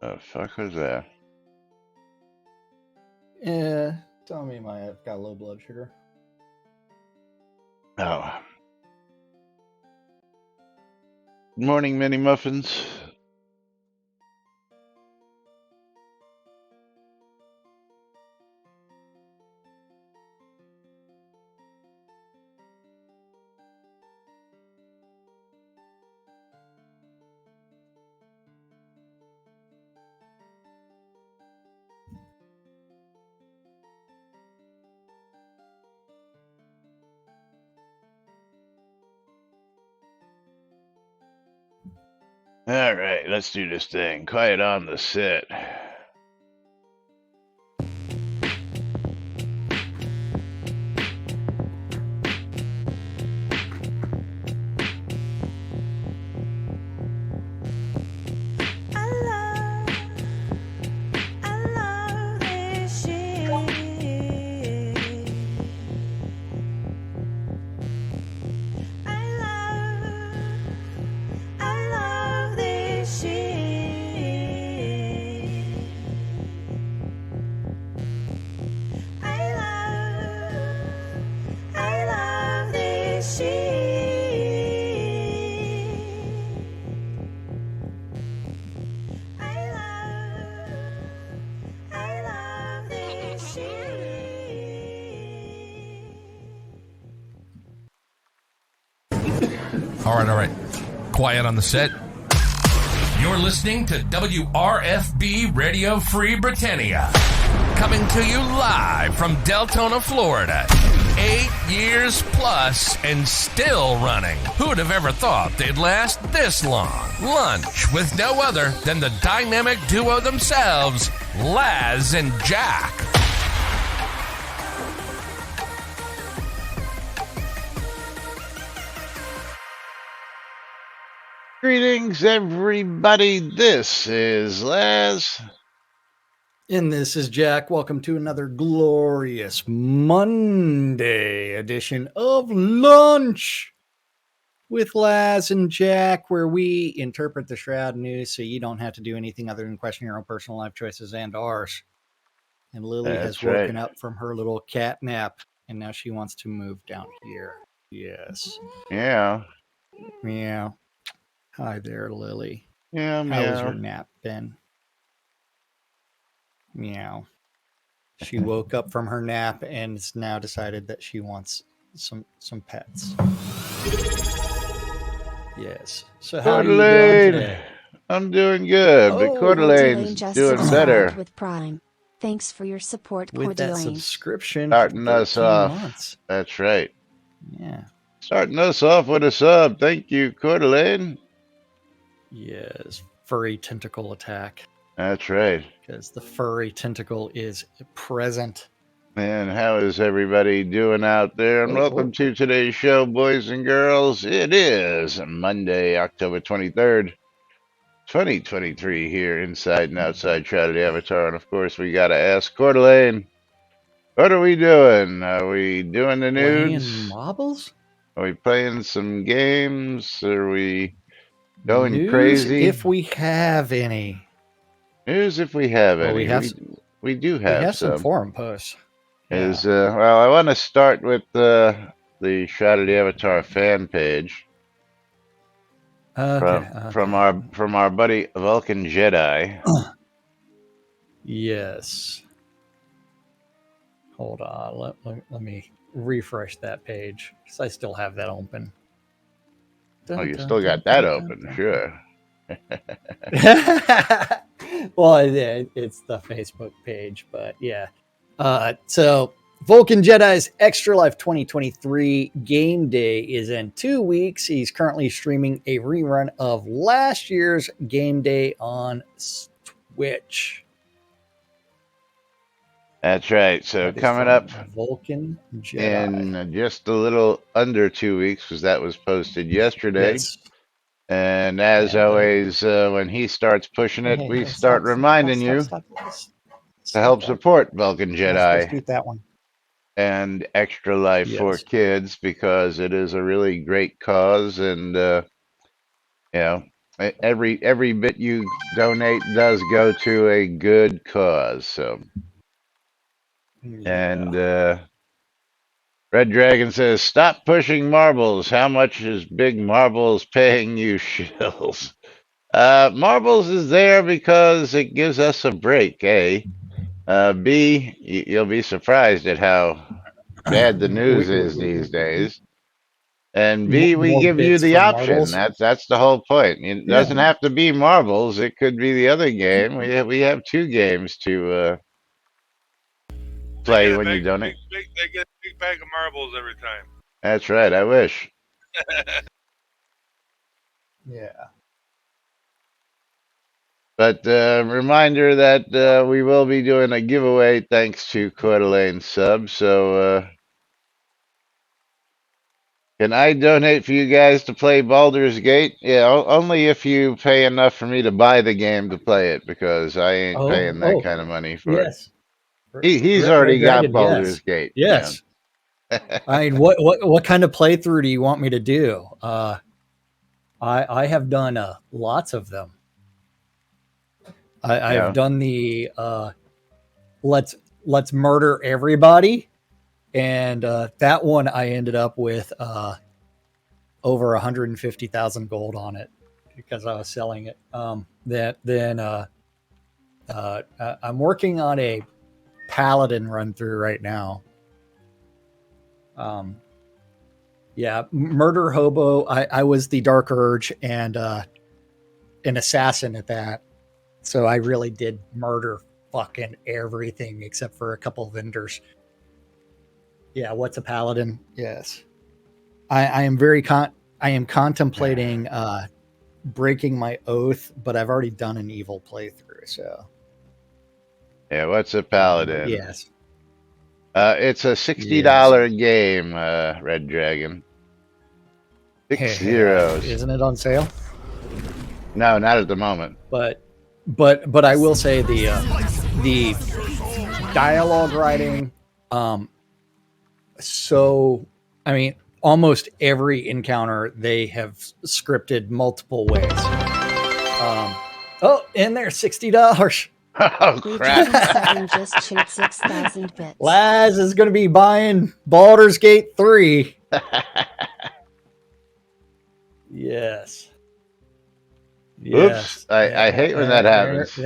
The fuck was that? Yeah, tell me I've got low blood sugar. Oh. Good morning, Mini Muffins. All right, let's do this thing. Quiet on the set. All right. Quiet on the set. You're listening to WRFB Radio Free Britannia. Coming to you live from Deltona, Florida. 8 years plus and still running. Who'd have ever thought they'd last this long? Lunch with no other than the dynamic duo themselves, Laz and Jack. Greetings, everybody. This is Laz. And this is Jack. Welcome to another glorious Monday edition of Lunch with Laz and Jack, where we interpret the Shroud news so you don't have to do anything other than question your own personal life choices and ours. And Lily has woken up from her little cat nap, and now she wants to move down here. Yes. Yeah. Meow. Hi there, Lily. Yeah, How was meow. your nap, Ben? Meow. She woke up from her nap and has now decided that she wants some pets. Yes. So how are you doing today? I'm doing good, but Coeur d'Alene's doing better. With Prime. Thanks for your support, Coeur With that d'Alene. Subscription. Starting us off. Months. That's right. Yeah. Starting us off with a sub. Thank you, Coeur d'Alene. Yes. Furry tentacle attack. That's right. Because the furry tentacle is present. And how is everybody doing out there? And welcome to today's show, boys and girls. It is Monday, October 23rd, 2023 here inside and outside Shroud Avatar. And of course, we got to ask Coeur d'Alene, what are we doing? Are we doing the news? Playing marbles? Are we playing some games? Are we going news crazy? If we have any. News if we have any. We do have, we have some forum posts. Yeah. Well, I want to start with the Shroud of the Avatar fan page. From our buddy Vulcan Jedi. Yes. Hold on. Let me refresh that page because I still have that open. You still got that open, sure. Well, it's the Facebook page, but yeah. So Vulcan Jedi's Extra Life 2023 game day is in 2 weeks. He's currently streaming a rerun of last year's game day on Twitch. That's right. So coming up Vulcan Jedi in just a little under 2 weeks, because that was posted yesterday. Yes. And as always, when he starts pushing it, we start reminding you to help support Vulcan Jedi do that one. and Extra Life for Kids, because it is a really great cause. And, every bit you donate does go to a good cause. So, and Yeah. Red Dragon says, "Stop pushing marbles. How much is Big Marbles paying you shills?" Marbles is there because it gives us a break. A. B. You'll be surprised at how bad the news is these days. And B, we More give you bits the for option. marbles. That's the whole point. It Yeah. doesn't have to be marbles. It could be the other game. We have two games to They play get a when you big, donate. big, big. They get a big bag of marbles every time. That's right. I wish. Yeah. But reminder that we will be doing a giveaway thanks to Coeur d'Alene sub. So can I donate for you guys to play Baldur's Gate? Yeah, only if you pay enough for me to buy the game to play it, because I ain't paying that Oh, kind of money for it. yes. He's Red already got Dragon, Baldur's yes. Gate. Yes. I mean, what kind of playthrough do you want me to do? I have done lots of them. I've Yeah. done the let's let's murder everybody, and that one I ended up with over 150,000 gold on it because I was selling it. I'm working on a paladin run through right now. Yeah, murder hobo. I was the dark urge and an assassin at that, so I really did murder fucking everything except for a couple vendors. Yeah, what's a paladin? Yes, I am I am contemplating breaking my oath, but I've already done an evil playthrough. So Yeah, what's a paladin? yes, It's a yes. $60 game, Red Dragon. 6 zeros. Isn't it on sale? No, not at the moment. But I will say the dialogue writing. So I mean, almost every encounter they have scripted multiple ways. Oh, and there's $60. Oh crap! Seven just chewed 6,000 bits. Laz is going to be buying Baldur's Gate 3. Yes. Oops! I hate when that happens.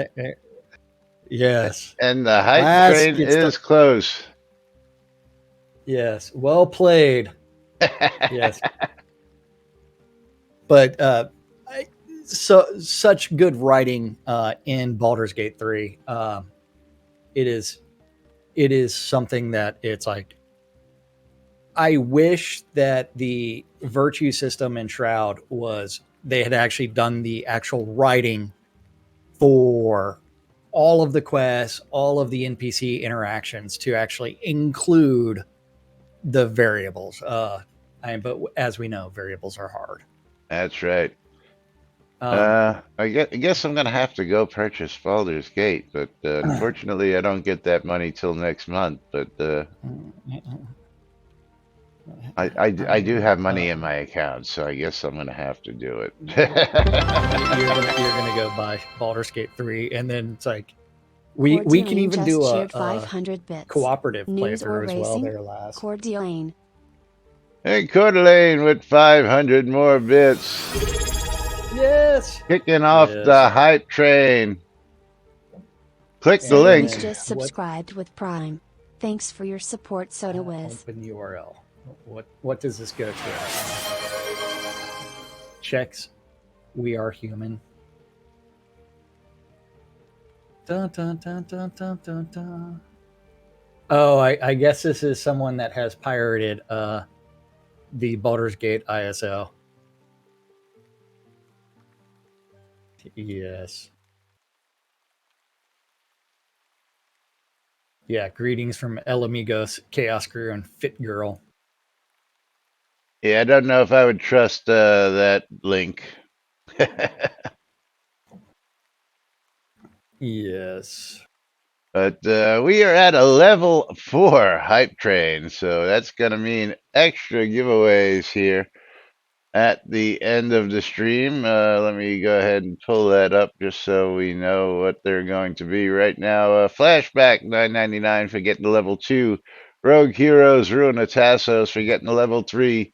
Yes. And the hype Laz train gets is close. Yes. Well played. Yes. But such good writing in Baldur's Gate 3. It is something that it's like, I wish that the virtue system in Shroud was they had actually done the actual writing for all of the quests, all of the NPC interactions to actually include the variables. But as we know, variables are hard. That's right. I guess I'm gonna have to go purchase Baldur's Gate, but unfortunately, I don't get that money till next month. But I do have money in my account, so I guess I'm gonna have to do it. You're gonna go buy Baldur's Gate 3, and then it's like we can even do a 500 bits. cooperative News or playthrough as well. racing? There, last. Coeur d'Alene. Hey, Coeur d'Alene with 500 more bits, Yes. kicking off the hype train. Click the And link. Who's just subscribed with Prime. Thanks for your support, Soda Wiz. Open URL. What does this go to? Checks. We are human. Dun, dun, dun, dun, dun, dun, dun. Oh, I guess this is someone that has pirated the Baldur's Gate ISO. Yes. Yeah, greetings from El Amigos, Chaos Crew, and Fit Girl. Yeah, I don't know if I would trust that link. Yes. But we are at a level 4 hype train, so that's going to mean extra giveaways here. at the end of the stream. Let me go ahead and pull that up just so we know what they're going to be right now. Flashback $9.99 for getting to level 2. Rogue Heroes Ruinatassos for getting to level 3.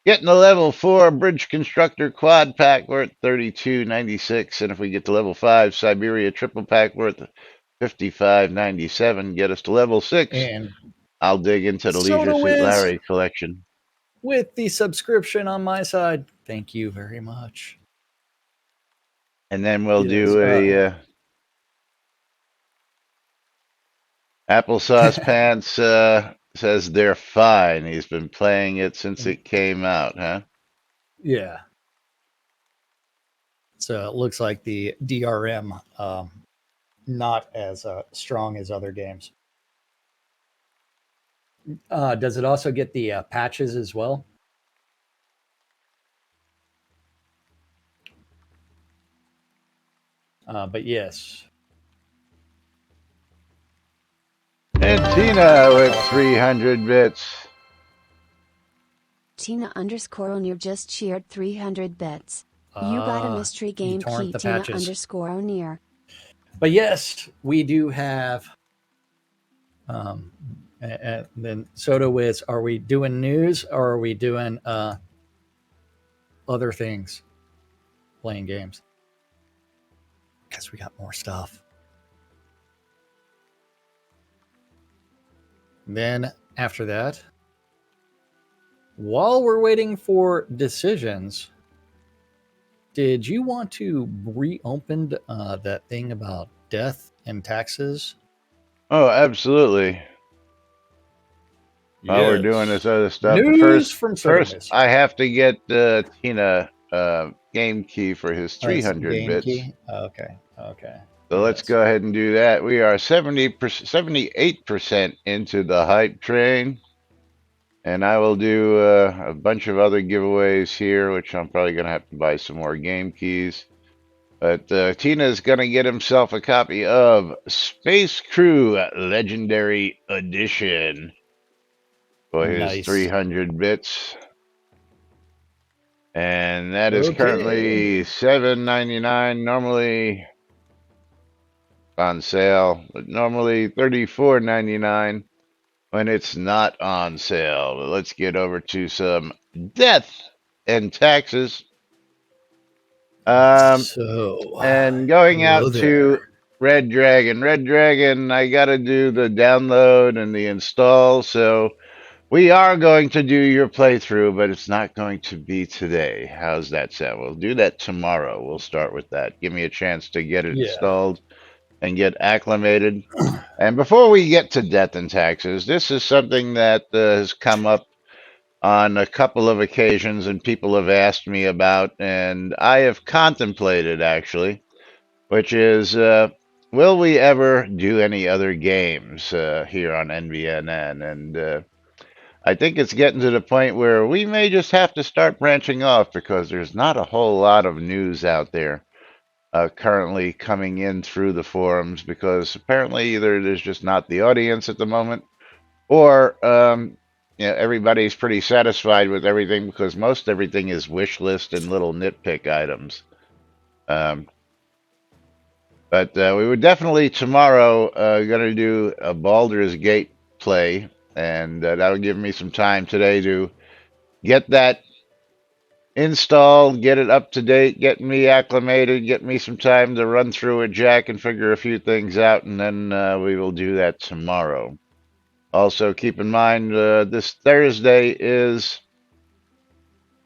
Getting to level 4, Bridge Constructor Quad Pack worth $32.96. And if we get to level 5, Siberia Triple Pack worth $55.97. Get us to level 6. And I'll dig into the Leisure Soda Suit Whiz Larry collection. with the subscription on my side. Thank you very much. And then we'll Yes, do a Applesauce Pants says they're fine. He's been playing it since it came out, huh? Yeah. So it looks like the DRM not as strong as other games. Does it also get the patches as well? But yes. And Tina with 300 bits. Tina_O'Near just cheered 300 bits. You got a mystery game key, Tina_O'Near. But yes, we do have. And then Soda Whiz, are we doing news or are we doing other things? Playing games. Because we got more stuff. Then after that, while we're waiting for decisions, did you want to reopen that thing about death and taxes? Oh, absolutely. While we're doing this other stuff, News from first Soda I have to get Tina game key for his 300 bits. Key? Okay. So let's go ahead and do that. We are 78% into the hype train. And I will do a bunch of other giveaways here, which I'm probably going to have to buy some more game keys. But Tina is going to get himself a copy of Space Crew Legendary Edition for his 300 bits. And that is currently $7.99, normally on sale, but normally $34.99 when it's not on sale. But let's get over to some death and taxes. And going out to Red Dragon. Red Dragon, I got to do the download and the install. So we are going to do your playthrough, but it's not going to be today. How's that sound? We'll do that tomorrow. We'll start with that. Give me a chance to get it installed and get acclimated. And before we get to death and taxes, this is something that has come up on a couple of occasions and people have asked me about, and I have contemplated actually, which is will we ever do any other games here on NBNN? And I think it's getting to the point where we may just have to start branching off because there's not a whole lot of news out there currently coming in through the forums, because apparently either there's just not the audience at the moment, or everybody's pretty satisfied with everything because most everything is wish list and little nitpick items. But we would definitely tomorrow going to do a Baldur's Gate play, and that'll give me some time today to get that installed, get it up to date, get me acclimated, get me some time to run through it, Jack, and figure a few things out, and then we will do that tomorrow. Also, keep in mind this Thursday is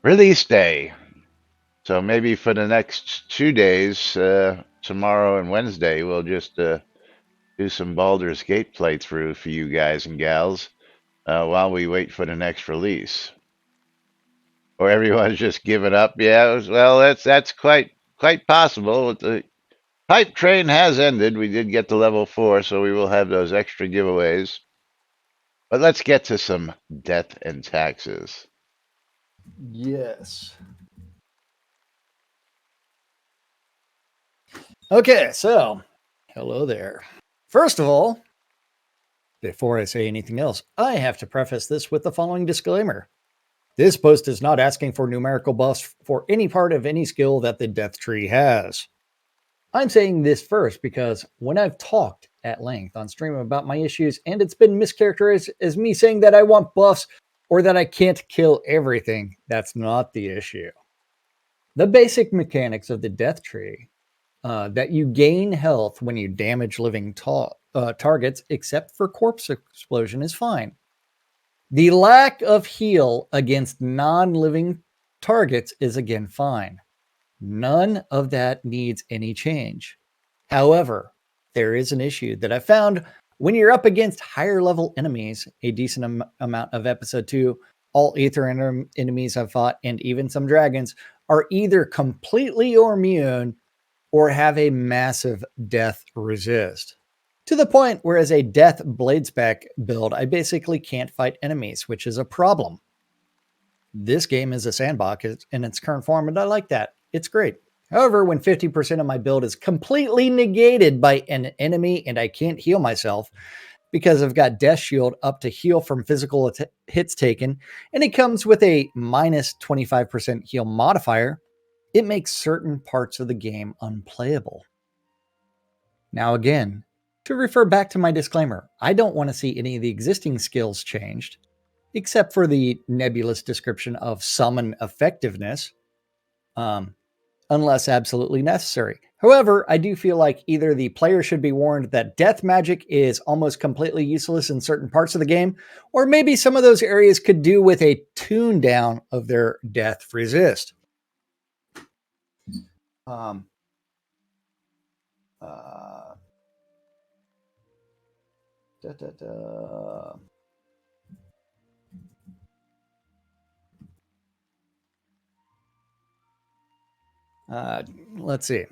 release day, so maybe for the next 2 days, tomorrow and Wednesday, we'll just do some Baldur's Gate playthrough for you guys and gals while we wait for the next release. Or everyone's just giving up. Yeah, well, that's quite possible. The hype train has ended. We did get to level 4, so we will have those extra giveaways. But let's get to some death and taxes. Yes. Okay, so hello there. First of all, before I say anything else, I have to preface this with the following disclaimer. This post is not asking for numerical buffs for any part of any skill that the death tree has. I'm saying this first because when I've talked at length on stream about my issues and it's been mischaracterized as me saying that I want buffs or that I can't kill everything, that's not the issue. The basic mechanics of the death tree, that you gain health when you damage living targets, except for corpse explosion, is fine. The lack of heal against non-living targets is again fine. None of that needs any change. However, there is an issue that I found when you're up against higher level enemies, a decent amount of episode 2, all Aether enemies I've fought, and even some dragons, are either completely immune or have a massive death resist. To the point where as a death blade spec build, I basically can't fight enemies, which is a problem. This game is a sandbox in its current form, and I like that. It's great. However, when 50% of my build is completely negated by an enemy and I can't heal myself because I've got Death Shield up to heal from physical hits taken, and it comes with a minus 25% heal modifier, it makes certain parts of the game unplayable. Now again, to refer back to my disclaimer, I don't want to see any of the existing skills changed, except for the nebulous description of summon effectiveness, unless absolutely necessary. However, I do feel like either the player should be warned that death magic is almost completely useless in certain parts of the game, or maybe some of those areas could do with a tune down of their death resist. Let's see.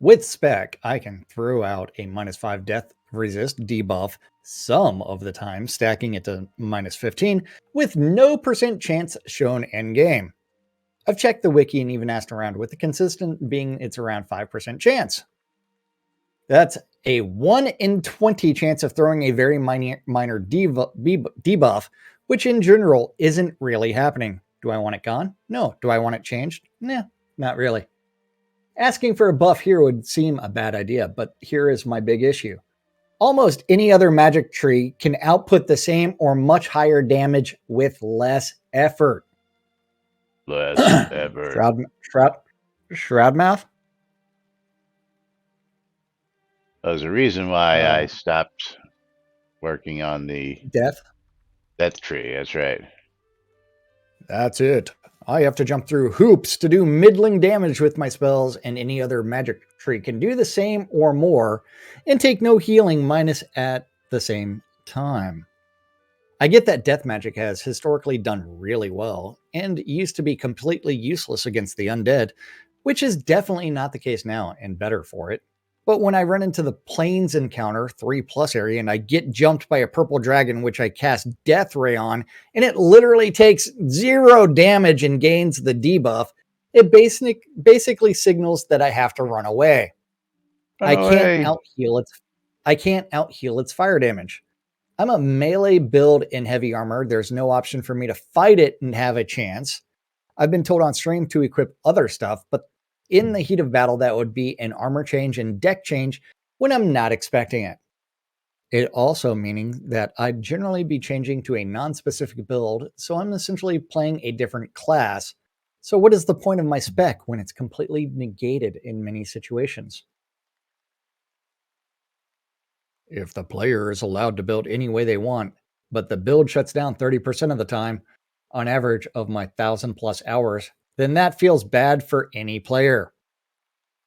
With spec, I can throw out a -5 death resist debuff some of the time, stacking it to -15 with no percent chance shown in game. I've checked the wiki and even asked around, with the consistent being it's around 5% chance. That's a 1 in 20 chance of throwing a very minor debuff, which in general isn't really happening. Do I want it gone? No. Do I want it changed? Nah, not really. Asking for a buff here would seem a bad idea, but here is my big issue. Almost any other magic tree can output the same or much higher damage with less effort. Less effort. Shroud mouth? There's a reason why I stopped working on the death tree. That's right. That's it. I have to jump through hoops to do middling damage with my spells, and any other magic tree can do the same or more and take no healing minus at the same time. I get that death magic has historically done really well and used to be completely useless against the undead, which is definitely not the case now and better for it. But when I run into the Plains encounter 3+ area and I get jumped by a purple dragon, which I cast Death Ray on, and it literally takes 0 damage and gains the debuff, it basically signals that I have to run away. I can't out-heal its fire damage. I'm a melee build in heavy armor. There's no option for me to fight it and have a chance. I've been told on stream to equip other stuff, but in the heat of battle, that would be an armor change and deck change when I'm not expecting it. It also meaning that I'd generally be changing to a non-specific build, so I'm essentially playing a different class. So what is the point of my spec when it's completely negated in many situations? If the player is allowed to build any way they want, but the build shuts down 30% of the time, on average of my 1,000+ hours, then that feels bad for any player.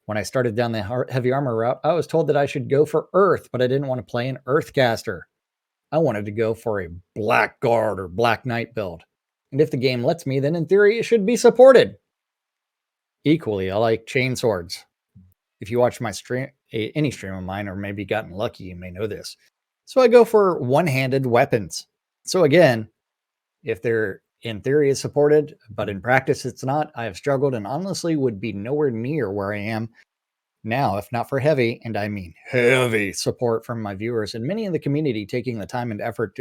When I started down the heavy armor route, I was told that I should go for Earth, but I didn't want to play an Earthcaster. I wanted to go for a Black Guard or Black Knight build. And if the game lets me, then in theory it should be supported. Equally, I like chain swords. If you watch my stream, any stream of mine, or maybe gotten lucky, you may know this. So I go for one-handed weapons. So again, if they're in theory is supported, but in practice it's not, I have struggled and honestly would be nowhere near where I am now, if not for heavy, and I mean heavy support from my viewers and many in the community taking the time and effort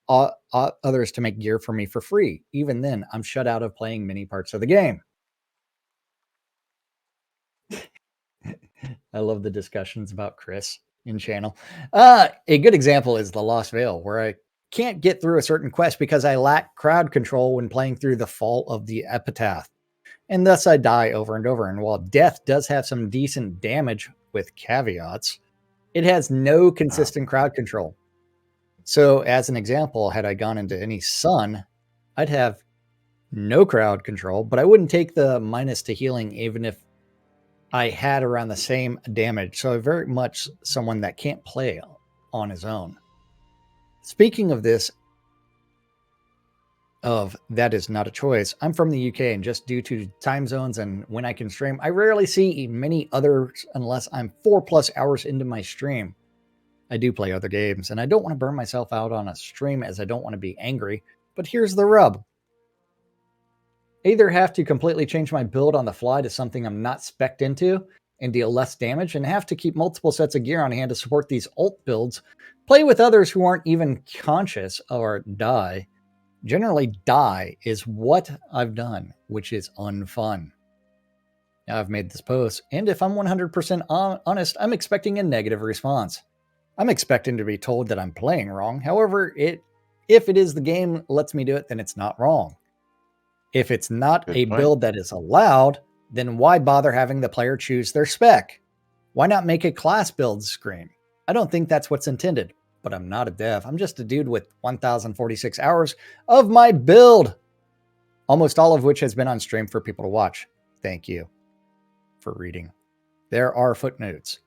others to make gear for me for free. Even then, I'm shut out of playing many parts of the game. I love the discussions about Chris in channel. A good example is the Lost Veil, where I can't get through a certain quest because I lack crowd control when playing through the Fall of the Epitaph. And thus I die over and over. And while death does have some decent damage with caveats, it has no consistent crowd control. So as an example, had I gone into any sun, I'd have no crowd control, but I wouldn't take the minus to healing even if I had around the same damage. So very much someone that can't play on his own. Speaking of this, that is not a choice. I'm from the UK, and just due to time zones and when I can stream, I rarely see many others unless I'm 4+ hours into my stream. I do play other games, and I don't want to burn myself out on a stream as I don't want to be angry. But here's the rub. Either have to completely change my build on the fly to something I'm not spec'd into and deal less damage, and have to keep multiple sets of gear on hand to support these ult builds, play with others who aren't even conscious, or die. Generally, die is what I've done, which is unfun. Now I've made this post, and if I'm 100% honest, I'm expecting a negative response. I'm expecting to be told that I'm playing wrong. However, if it is the game lets me do it, then it's not wrong. If it's not a build that is allowed, then why bother having the player choose their spec? Why not make a class build screen? I don't think that's what's intended, but I'm not a dev. I'm just a dude with 1,046 hours of my build, almost all of which has been on stream for people to watch. Thank you for reading. There are footnotes.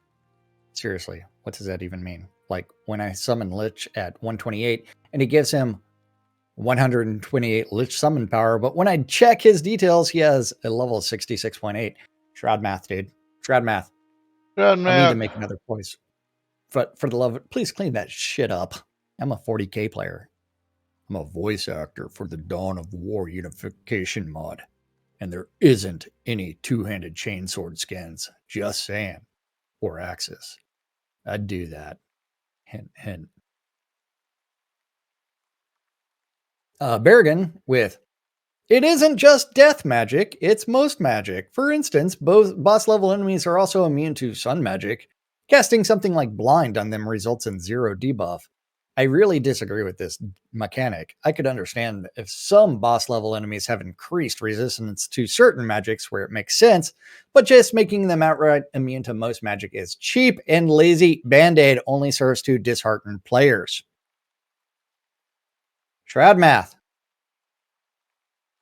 Seriously, what does that even mean? Like when I summon Lich at 128 and it gives him 128 Lich summon power, but when I check his details, he has a level 66.8. Shroud math, dude. Shroud math. I need to make another voice. But for the love of it, please clean that shit up. I'm a 40k player. I'm a voice actor for the Dawn of War Unification mod. And there isn't any two-handed chainsword skins. Just saying. Or Axis. I'd do that. Hint, hint. Berrigan with, it isn't just death magic, it's most magic. For instance, both boss level enemies are also immune to sun magic. Casting something like blind on them results in 0 debuff. I really disagree with this mechanic. I could understand if some boss level enemies have increased resistance to certain magics where it makes sense, but just making them outright immune to most magic is cheap and lazy. Band-Aid only serves to dishearten players. Shroud math.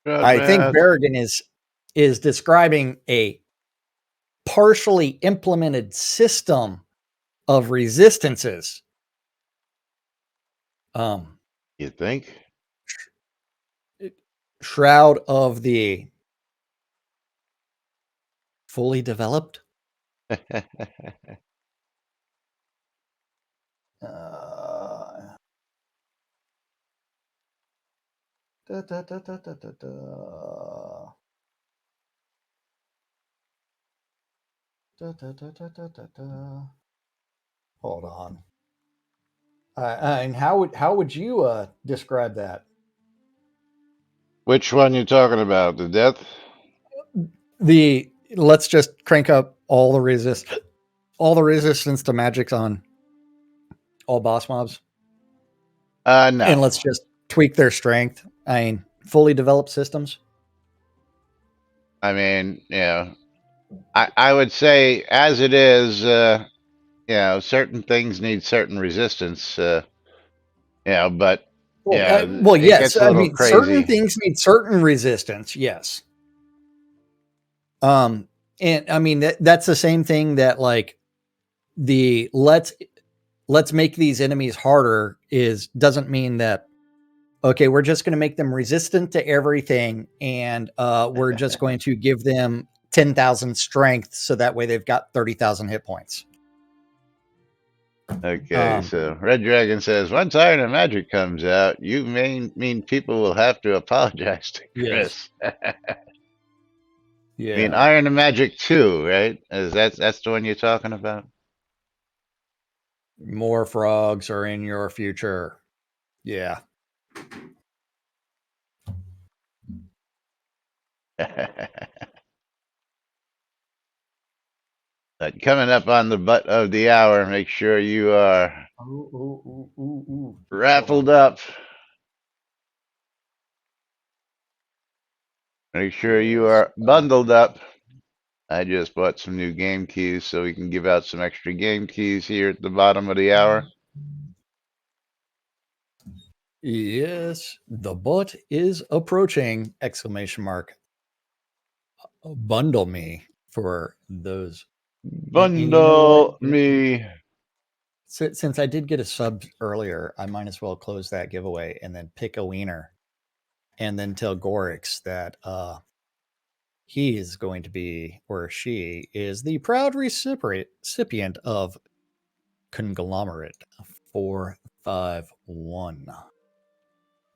I think Berrigan is describing a partially implemented system of resistances. You think? Shroud of the fully developed? Hold on. And how would you describe that? Which one you talking about? The death? Let's just crank up all the resistance to magics on all boss mobs. No. And let's just tweak their strength. I mean, fully developed systems. I mean, I would say as it is, certain things need certain resistance, but yes. I mean, crazy. Certain things need certain resistance. Yes. And I mean, that's the same thing that like the let's make these enemies harder doesn't mean that, okay, we're just going to make them resistant to everything. And we're just going to give them 10,000 strength. So that way they've got 30,000 hit points. Okay, so Red Dragon says, once Iron and Magic comes out, you mean people will have to apologize to Chris. Yes. Yeah. I mean, Iron and Magic 2, right? That's the one you're talking about? More frogs are in your future. Yeah. But coming up on the butt of the hour, make sure you are raffled up. Make sure you are bundled up. I just bought some new game keys so we can give out some extra game keys here at the bottom of the hour. Yes, the butt is approaching! Exclamation mark. Bundle me for those. Bundle me. Since I did get a sub earlier, I might as well close that giveaway and then pick a wiener and then tell Gorix that he is going to be, or she is, the proud recipient of Conglomerate 451.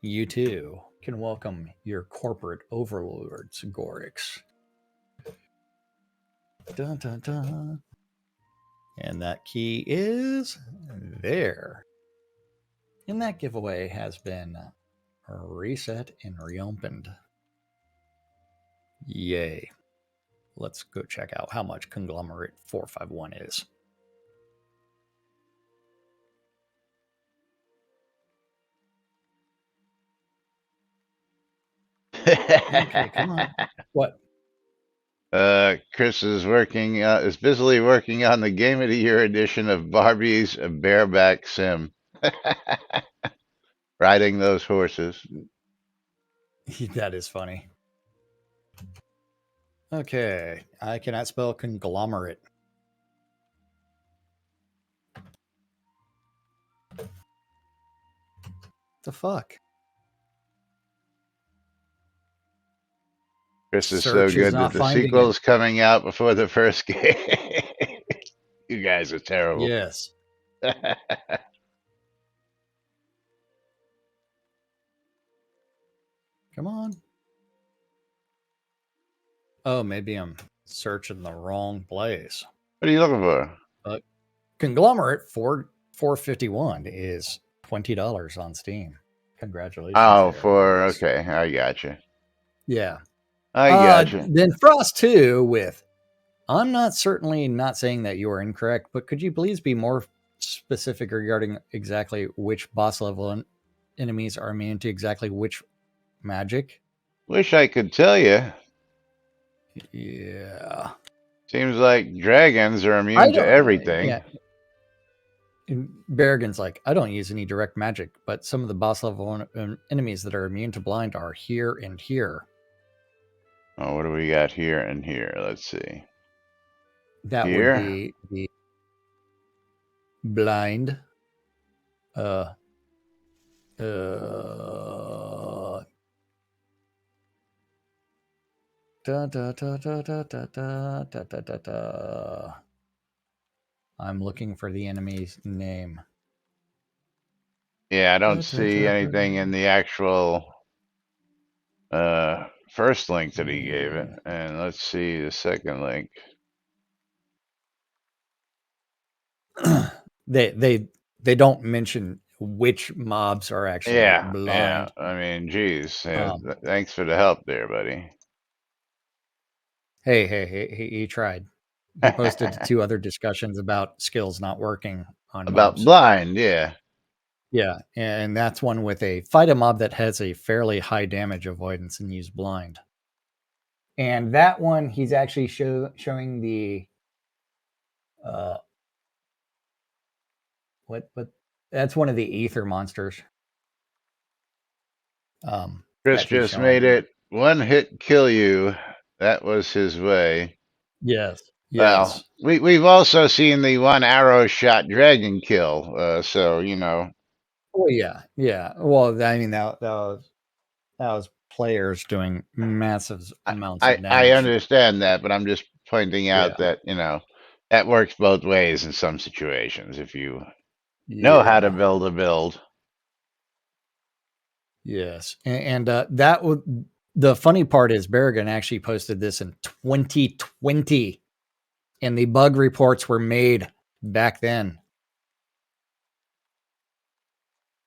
You too can welcome your corporate overlords, Gorix. Dun, dun, dun. And that key is there. And that giveaway has been reset and reopened. Yay. Let's go check out how much Conglomerate 451 is. Okay, come on. What? Chris is is busily working on the Game of the Year edition of Barbie's Bareback Sim. Riding those horses. That is funny. Okay, I cannot spell conglomerate. The fuck? Chris is so good that the sequel's coming out before the first game. You guys are terrible. Yes. Come on. Oh, maybe I'm searching the wrong place. What are you looking for? Conglomerate 451 is $20 on Steam. Congratulations. Oh, okay, I got you. Yeah. I got you. Then Frost 2 with, I'm certainly not saying that you are incorrect, but could you please be more specific regarding exactly which boss level enemies are immune to exactly which magic? Wish I could tell you. Yeah. Seems like dragons are immune to everything. Yeah. Berrigan's like, I don't use any direct magic, but some of the boss level enemies that are immune to blind are here and here. Oh, what do we got here and here? Let's see. That would be the blind. Da, da, da, da, da, da, da, da, da, da. I'm looking for the enemy's name. Yeah, I don't see anything in the actual first link that he gave it. And let's see the second link. They don't mention which mobs are actually blind. Yeah. I mean, geez. Thanks for the help there, buddy. Hey, he tried. He posted 2 other discussions about skills not working on about mobs. Blind, yeah. Yeah, and that's one with fight a mob that has a fairly high damage avoidance and use blind. And that one, he's actually showing the what that's one of the ether monsters. Chris just made it one hit kill you. That was his way. Yes. Well, we've also seen the one arrow shot dragon kill. So you know. Oh yeah. Well, I mean that was players doing massive amounts of damage. I understand that, but I'm just pointing out that that works both ways in some situations if you know how to build a build. Yes, and that would. The funny part is Berrigan actually posted this in 2020, and the bug reports were made back then.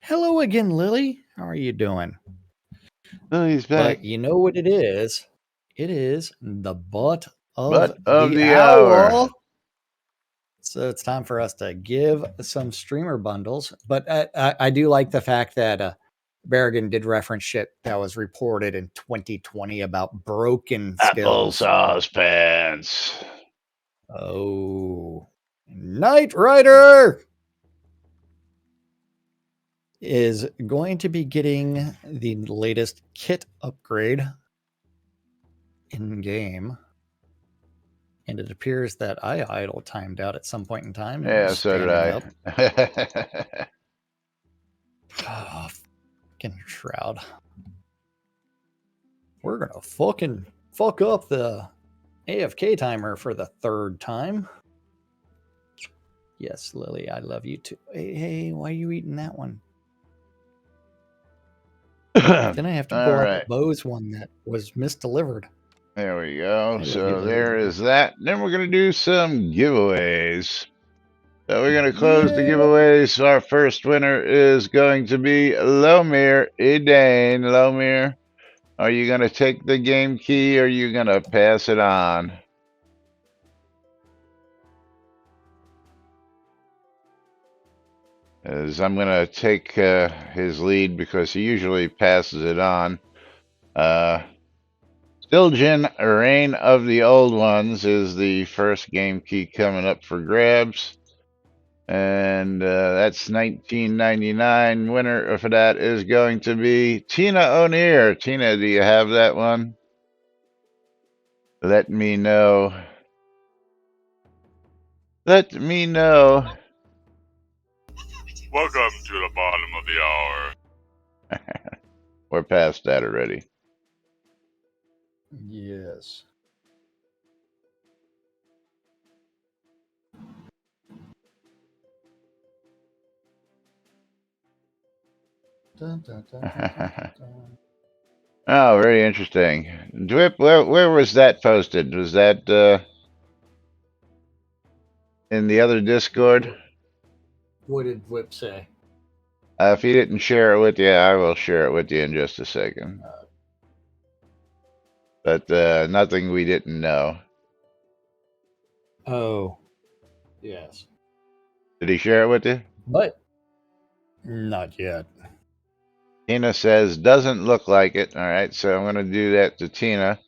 Hello again, Lily. How are you doing? Oh, he's back. But you know what it is? It is the butt of of the the hour. So it's time for us to give some streamer bundles. But I do like the fact that Berrigan did reference shit that was reported in 2020 about broken skills. Applesauce pants. Oh, Knight Rider is going to be getting the latest kit upgrade in game. And it appears that I idle timed out at some point in time. Yeah, so did I. Oh, fucking Shroud. We're gonna fucking fuck up the AFK timer for the third time. Yes, Lily, I love you too. Hey, why are you eating that one? Then I have to pull out the Bose one that was misdelivered. There we go. So there is that. Then we're going to do some giveaways. So we're going to close the giveaways. Our first winner is going to be Lomir Edane. Lomir, are you going to take the game key or are you going to pass it on? As I'm going to take his lead because he usually passes it on. Stilgen, Reign of the Old Ones is the first game key coming up for grabs. And that's 19.99. Winner for that is going to be Tina O'Neill. Tina, do you have that one? Let me know. Let me know. Welcome to the bottom of the hour. We're past that already. Yes. Dun, dun, dun, Oh, very interesting. Dwip, where was that posted? Was that in the other Discord? What did Dwip say? If he didn't share it with you, I will share it with you in just a second. But nothing we didn't know. Oh, yes. Did he share it with you? But not yet. Tina says, doesn't look like it. All right, so I'm going to do that to Tina.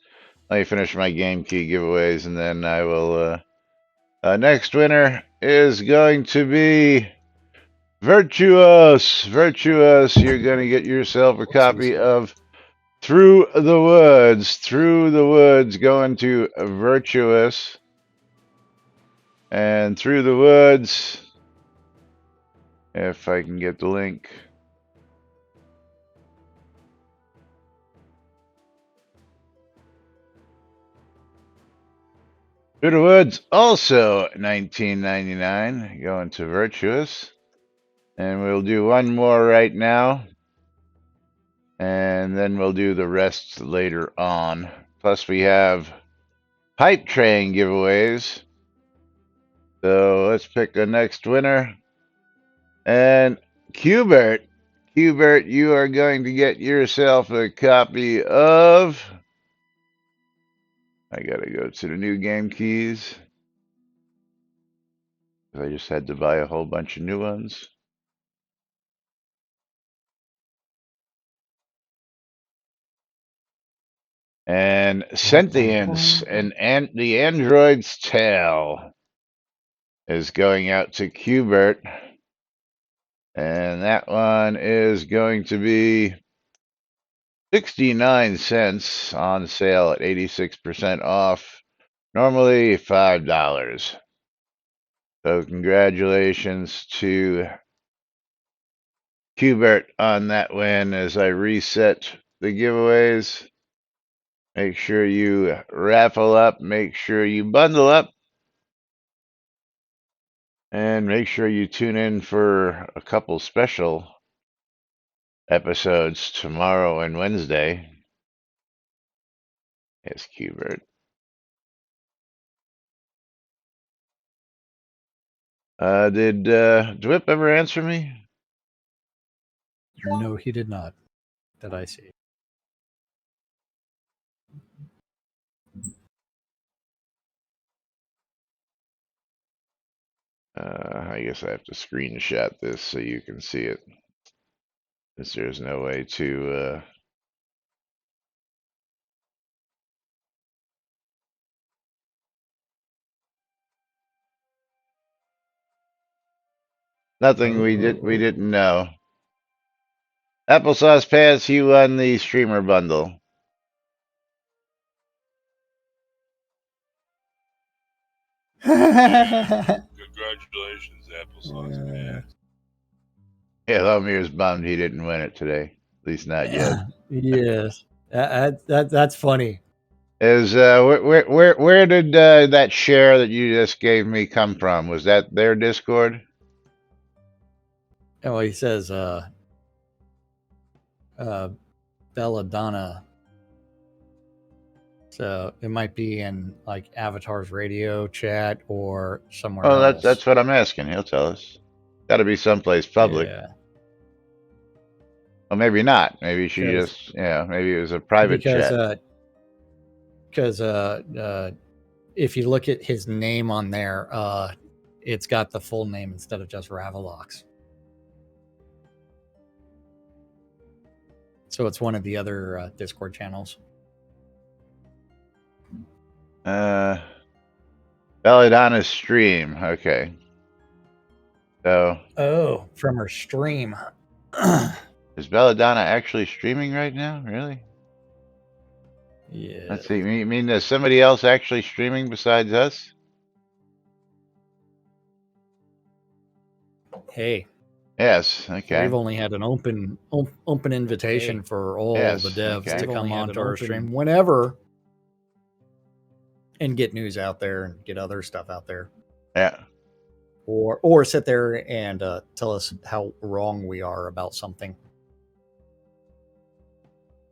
Let me finish my game key giveaways, and then I will... next winner is going to be Virtuous. Virtuous, you're going to get yourself a copy of Through the Woods. Through the Woods, going to Virtuous. And Through the Woods, if I can get the link. Through the Woods, also 19.99, going to Virtuous. And we'll do one more right now. And then we'll do the rest later on. Plus we have Hype Train giveaways. So let's pick the next winner. And Qbert. Qbert, you are going to get yourself a copy of... I gotta go to the new game keys. I just had to buy a whole bunch of new ones. And Sentience and the Android's Tale is going out to Qbert. And that one is going to be 69 cents on sale at 86% off. Normally $5. So congratulations to Qbert on that win as I reset the giveaways. Make sure you raffle up, make sure you bundle up, and make sure you tune in for a couple special episodes tomorrow and Wednesday. Yes, Qbert. Did Dwip ever answer me? No, he did not. that I see. I guess I have to screenshot this so you can see it. Since there's no way to. Nothing we didn't know. Applesauce Pants, you won the streamer bundle. Congratulations, Applesauce Pants. Yeah, Lomir's bummed he didn't win it today. At least not yet. Yes, that's funny. Is where did that share that you just gave me come from? Was that their Discord? Oh, he says, Belladonna. So it might be in like Avatar's radio chat or somewhere else. That's what I'm asking. He'll tell us. Got to be someplace public. Yeah. Well, maybe not. Maybe she just, maybe it was a private chat. Because if you look at his name on there, it's got the full name instead of just Ravelox. So it's one of the other Discord channels. Belladonna's stream. Okay. So. From her stream. Is Belladonna actually streaming right now? Really? Yeah. Let's see. You mean there's somebody else actually streaming besides us? Hey. Yes. Okay. We've only had an open invitation for all the devs to come onto our stream whenever and get news out there and get other stuff out there. Yeah. Or sit there and tell us how wrong we are about something.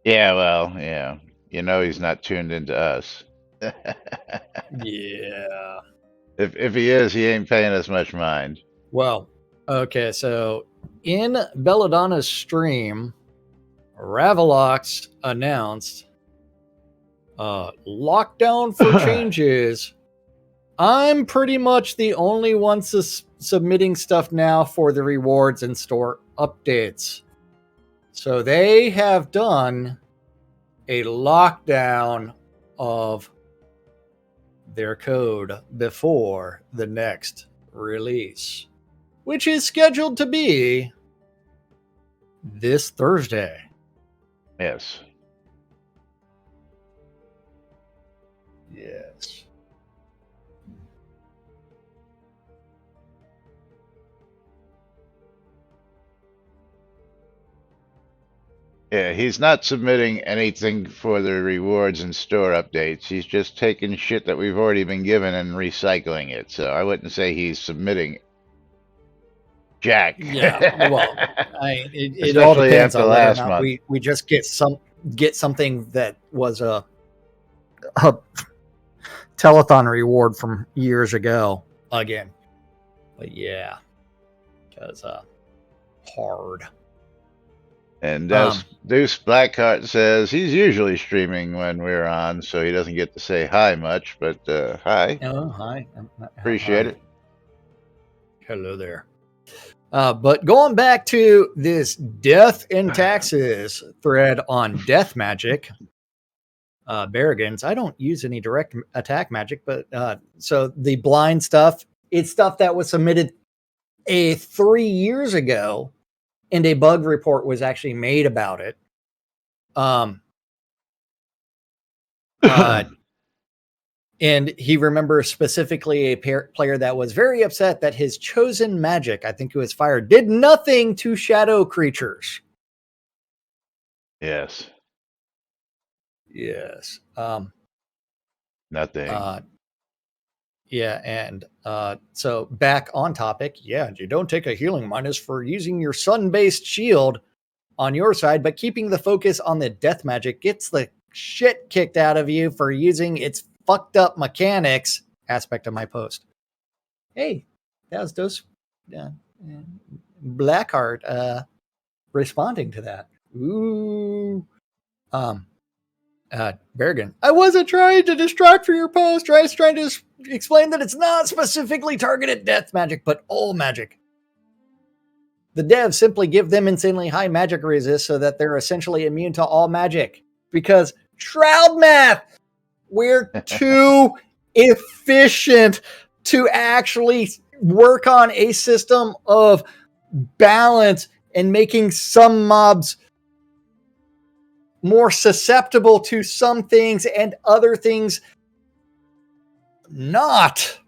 Yeah, well, yeah. You know he's not tuned into us. Yeah. If he is, he ain't paying us much mind. Well, okay, so in Belladonna's stream, Ravelox announced lockdown for changes. I'm pretty much the only one submitting stuff now for the rewards and store updates. So they have done a lockdown of their code before the next release, which is scheduled to be this Thursday. Yes. Yes. Yeah, he's not submitting anything for the rewards and store updates. He's just taking shit that we've already been given and recycling it. So I wouldn't say he's submitting jack. Yeah, well, it all depends on whether or not we just get something that was a telethon reward from years ago again. But yeah, because hard. And Deuce Blackheart says he's usually streaming when we're on, so he doesn't get to say hi much, but hi. Oh, hi. Appreciate it. Hello there. But going back to this death and taxes thread on Death Magic, Barragans, I don't use any direct attack magic, but so the blind stuff, it's stuff that was submitted 3 years ago. And a bug report was actually made about it. And he remembers specifically a player that was very upset that his chosen magic, I think it was fire, did nothing to shadow creatures. Yes. Yes. Nothing. Yeah, and so back on topic, yeah, you don't take a healing minus for using your sun-based shield on your side, but keeping the focus on the death magic gets the shit kicked out of you for using its fucked up mechanics aspect of my post. Hey, that was Blackheart responding to that. Ooh. Bergen. I wasn't trying to distract for your post. I was trying to explain that it's not specifically targeted death magic, but all magic. The devs simply give them insanely high magic resist so that they're essentially immune to all magic. Because Shroud math, we're too efficient to actually work on a system of balance and making some mobs more susceptible to some things and other things not.